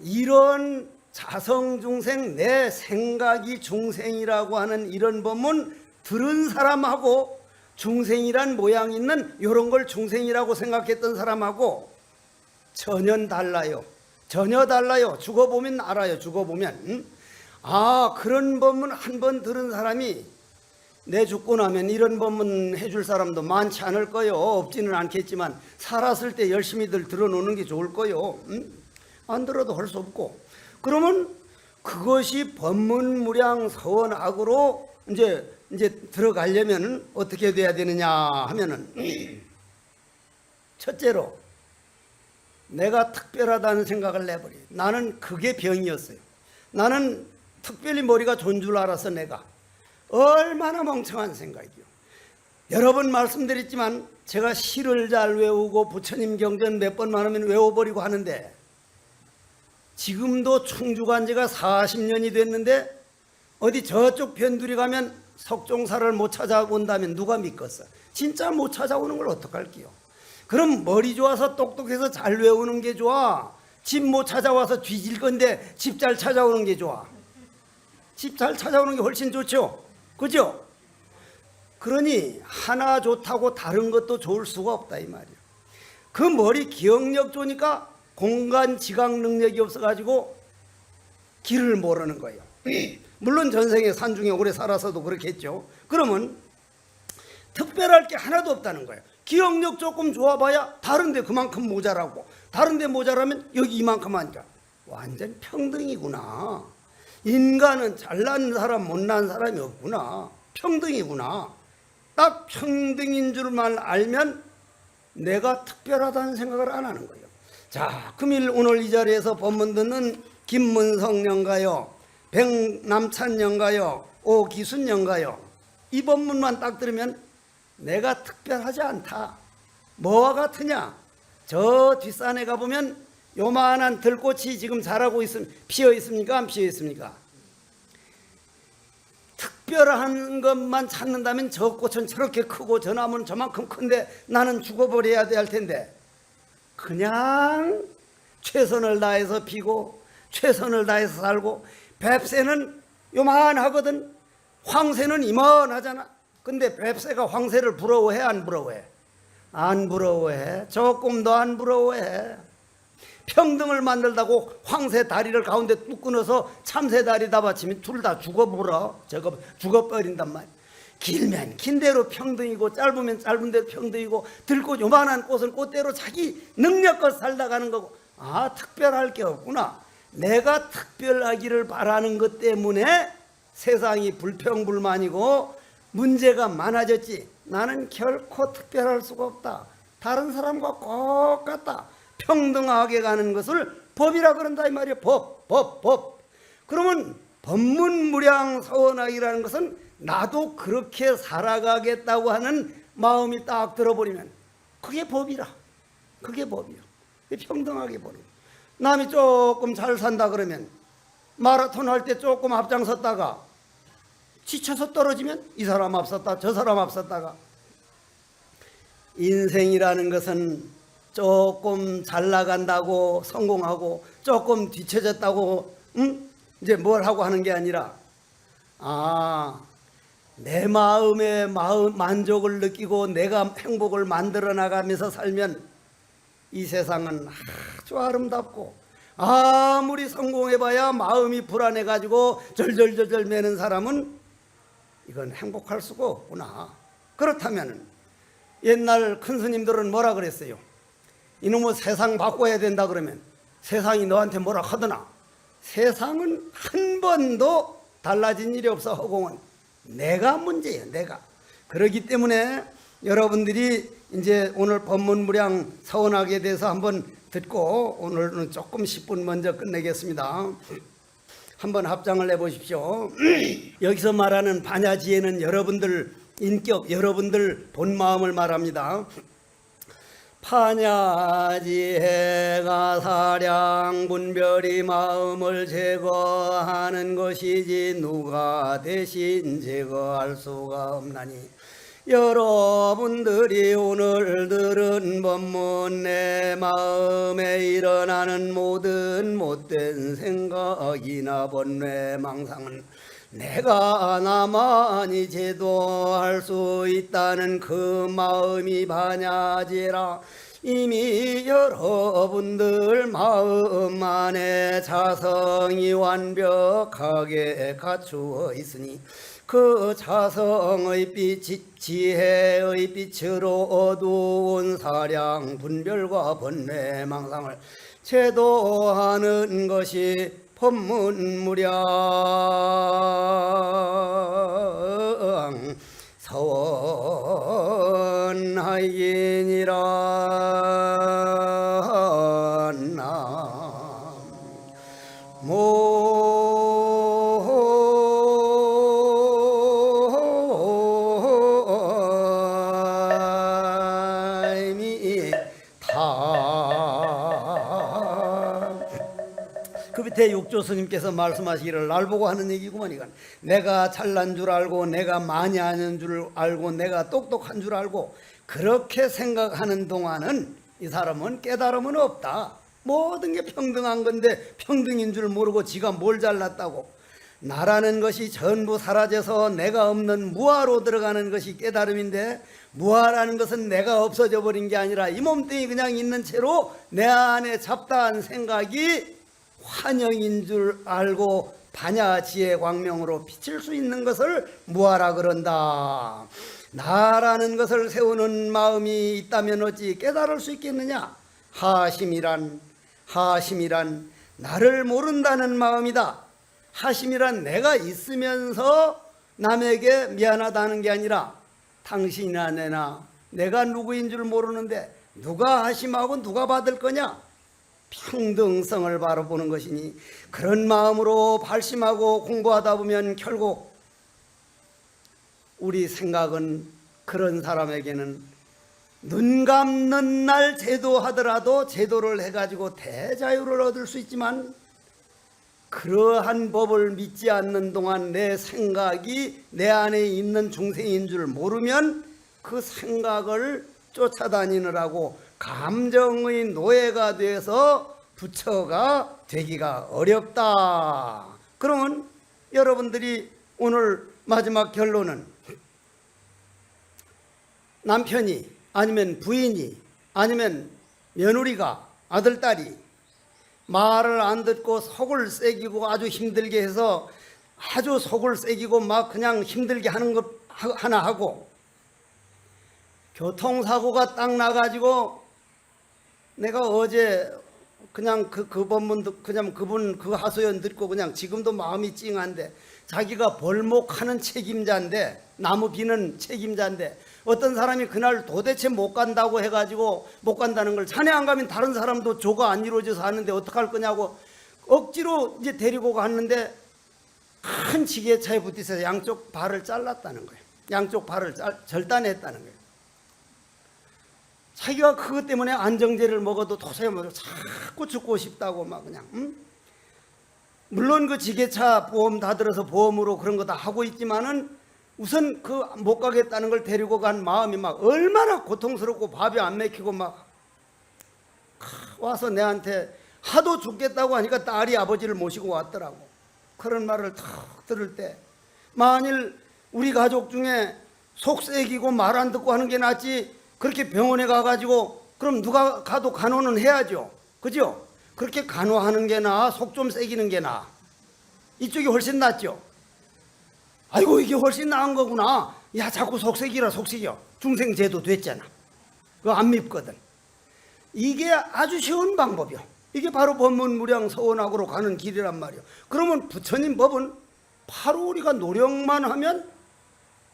이런 자성중생, 내 생각이 중생이라고 하는 이런 법문 들은 사람하고, 중생이란 모양 있는 이런 걸 중생이라고 생각했던 사람하고 전혀 달라요. 전혀 달라요. 죽어보면 알아요. 죽어보면. 그런 법문 한 번 들은 사람이 내 죽고 나면 이런 법문 해줄 사람도 많지 않을 거요. 없지는 않겠지만 살았을 때 열심히들 들어놓는 게 좋을 거요. 안 들어도 할 수 없고. 그러면 그것이 법문무량서원학으로 이제 들어가려면 어떻게 돼야 되느냐 하면은, 첫째로 내가 특별하다는 생각을 내버려. 나는 그게 병이었어요. 나는 특별히 머리가 좋은 줄 알아서 내가 얼마나 멍청한 생각이요. 여러 번 말씀드렸지만 제가 시를 잘 외우고 부처님 경전 몇 번만 하면 외워버리고 하는데, 지금도 충주 간 지가 40년이 됐는데 어디 저쪽 변두리 가면 석종사를 못 찾아온다면 누가 믿겠어? 진짜 못 찾아오는 걸 어떡할게요? 그럼 머리 좋아서 똑똑해서 잘 외우는 게 좋아? 집 못 찾아와서 뒤질 건데 집 잘 찾아오는 게 좋아? 집 잘 찾아오는 게 훨씬 좋죠? 그죠? 그러니 하나 좋다고 다른 것도 좋을 수가 없다 이 말이에요. 그 머리 기억력 좋으니까 공간 지각 능력이 없어가지고 길을 모르는 거예요. 물론 전생에 산중에 오래 살아서도 그렇겠죠. 그러면 특별할 게 하나도 없다는 거예요. 기억력 조금 좋아봐야 다른데 그만큼 모자라고, 다른데 모자라면 여기 이만큼 하니까 완전 평등이구나. 인간은 잘난 사람 못난 사람이 없구나. 평등이구나. 딱 평등인 줄만 알면 내가 특별하다는 생각을 안 하는 거예요. 자, 금일 오늘 이 자리에서 법문 듣는 김문성 영가요, 백남찬 영가요, 오기순 영가요, 이 법문만 딱 들으면 내가 특별하지 않다. 뭐와 같으냐? 저 뒷산에 가보면 요만한 들꽃이 지금 자라고 피어 있습니까? 안 피어 있습니까? 특별한 것만 찾는다면 저 꽃은 저렇게 크고 저 나무는 저만큼 큰데 나는 죽어버려야 될 텐데, 그냥 최선을 다해서 피고 최선을 다해서 살고, 뱁새는 요만하거든. 황새는 이만하잖아. 근데 뱁새가 황새를 부러워해 안 부러워해? 안 부러워해. 조금도 안 부러워해. 평등을 만들다고 황새 다리를 가운데 뚝 끊어서 참새 다리다 받치면 둘 다 죽어버려. 저거 죽어버린단 말이야. 길면 긴 대로 평등이고 짧으면 짧은 대로 평등이고, 들꽃 요만한 꽃은 꽃대로 자기 능력껏 살다 가는 거고. 특별할 게 없구나. 내가 특별하기를 바라는 것 때문에 세상이 불평불만이고 문제가 많아졌지. 나는 결코 특별할 수가 없다. 다른 사람과 똑같다. 평등하게 가는 것을 법이라 그런다 이 말이에요. 법. 그러면 법문무량서원학이라는 것은 나도 그렇게 살아가겠다고 하는 마음이 딱 들어버리면 그게 법이라. 그게 법이요. 평등하게 보는. 남이 조금 잘 산다 그러면 마라톤 할 때 조금 앞장섰다가 지쳐서 떨어지면 이 사람 앞섰다 저 사람 앞섰다가, 인생이라는 것은 조금 잘 나간다고 성공하고 조금 뒤처졌다고 이제 뭘 하고 하는 게 아니라, 내 마음에 만족을 느끼고 내가 행복을 만들어 나가면서 살면 이 세상은 아주 아름답고, 아무리 성공해봐야 마음이 불안해가지고 절절절절 매는 사람은 이건 행복할 수가 없구나. 그렇다면 옛날 큰 스님들은 뭐라 그랬어요? 이놈의 세상 바꿔야 된다 그러면 세상이 너한테 뭐라 하더나? 세상은 한 번도 달라진 일이 없어. 허공은 내가 문제예요. 내가. 그렇기 때문에 여러분들이 이제 오늘 법문무량 서원하게 돼서 한번 듣고 오늘은 조금 10분 먼저 끝내겠습니다. 한번 합장을 해보십시오. 여기서 말하는 반야지혜는 여러분들 인격, 여러분들 본 마음을 말합니다. 판야지혜가 사량 분별이 마음을 제거하는 것이지 누가 대신 제거할 수가 없나니 여러분들이 오늘 들은 법문 내 마음에 일어나는 모든 못된 생각이나 번뇌 망상은 내가 나만이 제도할 수 있다는 그 마음이 반야지라. 이미 여러분들 마음 안에 자성이 완벽하게 갖추어 있으니 그 자성의 빛이 지혜의 빛으로 어두운 사량 분별과 번뇌 망상을 제도하는 것이 법문무량 서원하이니라. 그 밑에 육조 스님께서 말씀하시기를 날 보고 하는 얘기구만. 이건 내가 잘난 줄 알고 내가 많이 아는 줄 알고 내가 똑똑한 줄 알고 그렇게 생각하는 동안은 이 사람은 깨달음은 없다. 모든 게 평등한 건데 평등인 줄 모르고 지가 뭘 잘났다고. 나라는 것이 전부 사라져서 내가 없는 무아로 들어가는 것이 깨달음인데 무아라는 것은 내가 없어져 버린 게 아니라 이 몸뚱이 그냥 있는 채로 내 안에 잡다한 생각이 환영인 줄 알고 반야지혜 광명으로 비칠 수 있는 것을 무아라 그런다. 나라는 것을 세우는 마음이 있다면 어찌 깨달을 수 있겠느냐. 하심이란 나를 모른다는 마음이다. 하심이란 내가 있으면서 남에게 미안하다는 게 아니라 당신이나 내가 누구인 줄 모르는데 누가 하심하고 누가 받을 거냐. 평등성을 바라보는 것이니 그런 마음으로 발심하고 공부하다 보면 결국 우리 생각은 그런 사람에게는 눈 감는 날 제도하더라도 제도를 해가지고 대자유를 얻을 수 있지만 그러한 법을 믿지 않는 동안 내 생각이 내 안에 있는 중생인 줄 모르면 그 생각을 쫓아다니느라고 감정의 노예가 돼서 부처가 되기가 어렵다. 그러면 여러분들이 오늘 마지막 결론은 남편이 아니면 부인이 아니면 며느리가 아들딸이 말을 안 듣고 속을 새기고 아주 힘들게 해서 아주 속을 새기고 막 그냥 힘들게 하는 것 하나 하고 교통사고가 딱 나가지고 내가 어제 그냥 그 법문 그냥 그분 그 하소연 듣고 그냥 지금도 마음이 찡한데 자기가 벌목하는 책임자인데 나무 비는 책임자인데 어떤 사람이 그날 도대체 못 간다고 해가지고 못 간다는 걸 자네 안 가면 다른 사람도 조가 안 이루어져서 하는데 어떡할 거냐고 억지로 이제 데리고 갔는데 큰 지게차에 붙이서 양쪽 발을 잘랐다는 거예요. 양쪽 발을 절단했다는 거예요. 자기가 그것 때문에 안정제를 먹어도 도저히 자꾸 죽고 싶다고 막 그냥 물론 그 지게차 보험 다 들어서 보험으로 그런 거 다 하고 있지만은 우선 그 못 가겠다는 걸 데리고 간 마음이 막 얼마나 고통스럽고 밥이 안 먹히고 막 와서 내한테 하도 죽겠다고 하니까 딸이 아버지를 모시고 왔더라고. 그런 말을 탁 들을 때 만일 우리 가족 중에 속 새기고 말 안 듣고 하는 게 낫지 그렇게 병원에 가가지고 그럼 누가 가도 간호는 해야죠. 그죠? 그렇게 간호하는 게 나아 속 좀 새기는 게 나아. 이쪽이 훨씬 낫죠. 아이고 이게 훨씬 나은 거구나. 야 자꾸 속색이라 속색이야. 중생제도 됐잖아. 그거 안 밉거든. 이게 아주 쉬운 방법이요. 이게 바로 법문무량 서원학으로 가는 길이란 말이요. 그러면 부처님 법은 바로 우리가 노력만 하면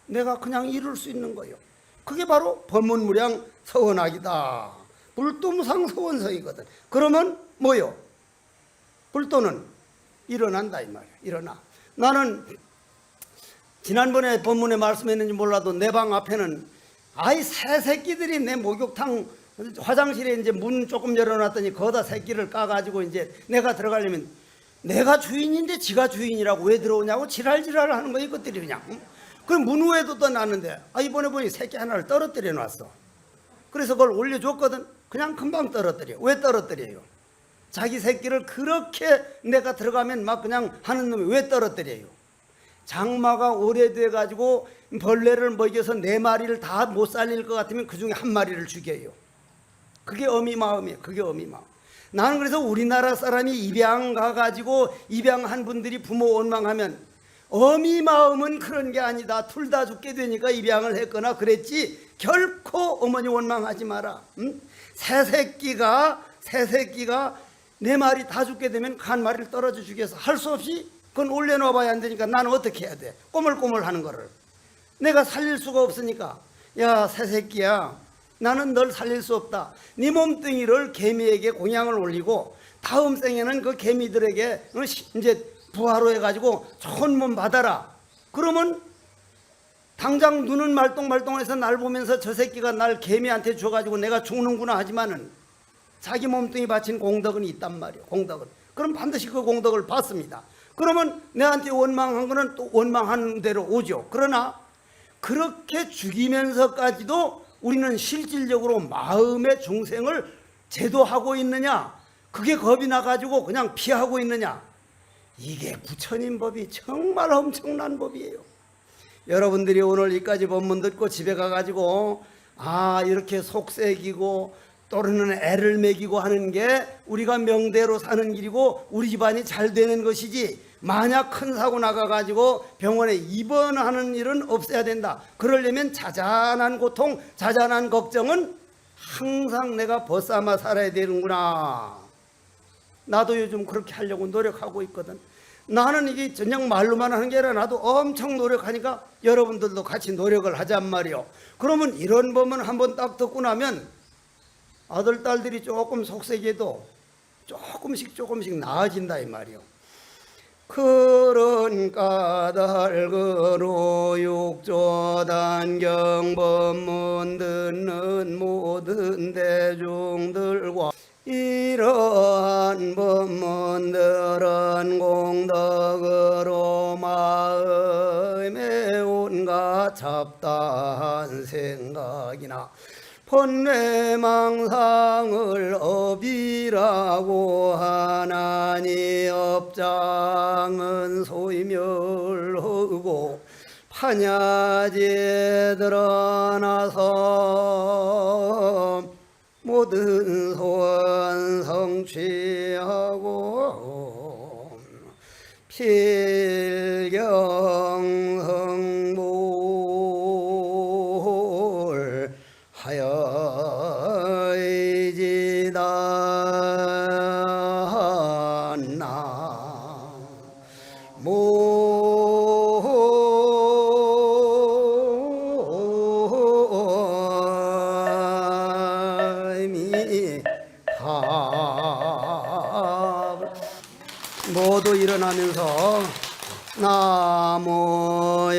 내가 그냥 이룰 수 있는 거예요. 그게 바로 법문무량 서원학이다. 불도무상 서원성이거든. 그러면 뭐요? 불도는 일어난다 이 말이야. 일어나. 나는 지난번에 법문에 말씀했는지 몰라도 내 방 앞에는 아이 새 새끼들이 내 목욕탕 화장실에 이제 문 조금 열어놨더니 거기다 새끼를 까가지고 이제 내가 들어가려면 내가 주인인데 지가 주인이라고 왜 들어오냐고 지랄지랄 하는 거야 이것들이 그냥. 그럼 문 위에도 떠났는데 이번에 보니 새끼 하나를 떨어뜨려 놨어. 그래서 그걸 올려줬거든. 그냥 금방 떨어뜨려. 왜 떨어뜨려요? 자기 새끼를 그렇게 내가 들어가면 막 그냥 하는 놈이 왜 떨어뜨려요? 장마가 오래돼 가지고 벌레를 먹여서 4마리를 다 못 살릴 것 같으면 그 중에 1마리를 죽여요. 그게 어미 마음이에요. 그게 어미 마음. 나는 그래서 우리나라 사람이 입양 가가지고 입양한 분들이 부모 원망하면 어미 마음은 그런 게 아니다. 둘 다 죽게 되니까 입양을 했거나 그랬지 결코 어머니 원망하지 마라. 응? 새 새끼가 4마리 다 죽게 되면 그 1마리를 떨어져 죽여서 할 수 없이 그건 올려놔 봐야 안 되니까 나는 어떻게 해야 돼? 꼬물꼬물 하는 거를 내가 살릴 수가 없으니까 야 새 새끼야 나는 널 살릴 수 없다. 네 몸뚱이를 개미에게 공양을 올리고 다음 생에는 그 개미들에게 이제 부화로 해가지고 좋은 몸 받아라. 그러면 당장 눈은 말똥말똥해서 날 보면서 저 새끼가 날 개미한테 줘가지고 내가 죽는구나 하지만은 자기 몸뚱이 바친 공덕은 있단 말이에요. 공덕은. 그럼 반드시 그 공덕을 받습니다. 그러면 내한테 원망한 거는 또 원망한 대로 오죠. 그러나 그렇게 죽이면서까지도 우리는 실질적으로 마음의 중생을 제도하고 있느냐, 그게 겁이 나가지고 그냥 피하고 있느냐, 이게 부처님 법이 정말 엄청난 법이에요. 여러분들이 오늘 이까지 법문 듣고 집에 가가지고 이렇게 속색이고 또는 애를 먹이고 하는 게 우리가 명대로 사는 길이고 우리 집안이 잘 되는 것이지, 만약 큰 사고 나가가지고 병원에 입원하는 일은 없어야 된다. 그러려면 자잘한 고통, 자잘한 걱정은 항상 내가 벗삼아 살아야 되는구나. 나도 요즘 그렇게 하려고 노력하고 있거든. 나는 이게 그냥 말로만 하는 게 아니라 나도 엄청 노력하니까 여러분들도 같이 노력을 하잔 말이요. 그러면 이런 법은 한번 딱 듣고 나면 아들, 딸들이 조금 속색해도 조금씩 나아진다 이 말이요. 그런 까닭으로 육조단경 법문 듣는 모든 대중들과 이러한 법문들은 공덕으로 마음에 온갖 잡다한 생각이나 번뇌망상을 업이라고 하나니 업장은 소이멸하고 판야지에 드러나서 모든 소원 성취하고 필경성불 모두 일어나면서 나모